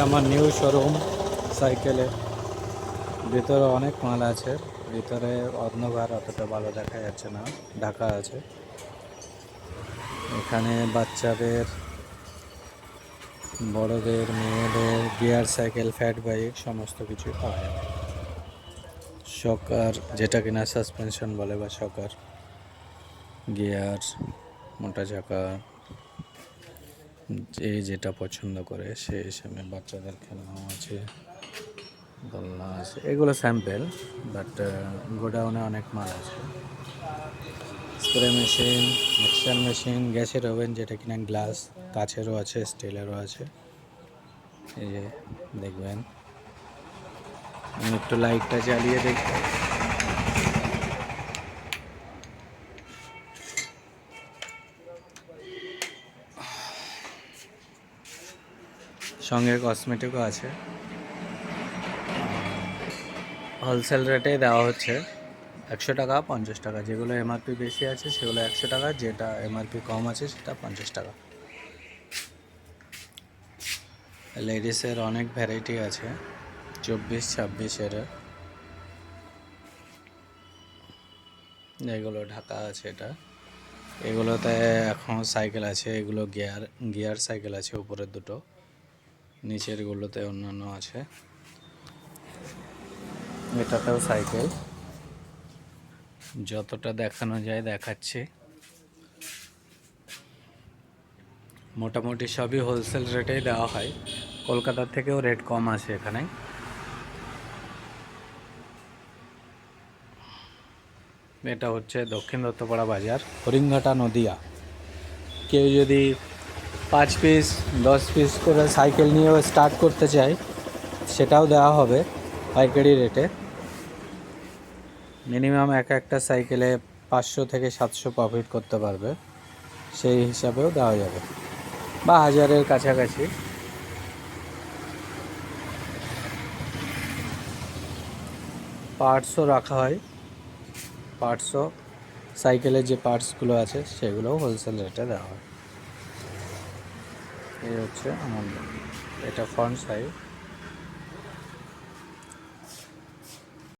আমার new showroom সাইকেলে। ভিতরে অনেক মাল আছে, ভিতরে অন্ধকার, অতটা ভালো দেখা যাচ্ছে না, ঢাকা আছে। এখানে বাচ্চাদের, বড়দের, মেয়েদের গিয়ার সাইকেল, ফ্যাট বাইক সমস্ত কিছুই পাওয়া যাবে। শকার, যেটা কিনা সাসপেনশন বলে, বা শকার, গিয়ার, মোটা চাকা, যে যেটা পছন্দ করে সেই হিসেবে বাচ্চাদের খেলনাও আছে, দোলনা আছে। এগুলো স্যাম্পেল, বাট গোডাউনে অনেক মাল আছে। স্প্রে মেশিন, মিক্সার মেশিন, গ্যাসের ওভেন, যেটা কিনা গ্লাস, কাচেরও আছে, স্টিলেরও আছে। এই যে দেখবেন, আমি একটু লাইটটা জ্বালিয়ে দেখব। সঙ্গে কসমেটিকও আছে, হোলসেল রেটে দেওয়া হচ্ছে 100 টাকা, 50 টাকা। যেগুলো এমআরপি বেশি আছে সেগুলো 100 টাকা, যেটা এমআরপি কম আছে সেটা 50 টাকা। লেডিসের অনেক ভ্যারাইটি আছে, 24-26-এর। এগুলো ঢাকা আছে। এগুলোতে এখন সাইকেল আছে, এগুলো গিয়ার সাইকেল আছে, উপরের দুটো, নিচের গুলোতে অন্যান্য আছে। এটাতেও সাইকেল, যতটা দেখানো যায় দেখাচ্ছি। মোটামুটি সবই হোলসেল রেটেই দেওয়া হয়, কলকাতার থেকেও রেট কম আছে এখানে। এটা হচ্ছে দক্ষিণ দত্তপাড়া বাজার, হরিণঘাটা, নদিয়া। কেউ যদি 5 পিস 10 পিস করে সাইকেল নিয়েও স্টার্ট করতে চায়, সেটাও দেওয়া হবে পাইকারি রেটে। মিনিমাম একটা সাইকেলে 500 থেকে 700 প্রফিট করতে পারবে, সেই হিসাবেও দেওয়া যাবে, বা 1000-এর কাছাকাছি। পার্টসও রাখা হয়, পার্টসও, সাইকেলের যে পার্টসগুলো আছে সেগুলোও হোলসেল রেটে দেওয়া হয়। এই হচ্ছে আমার, এটা ফ্রন্ট সাইড।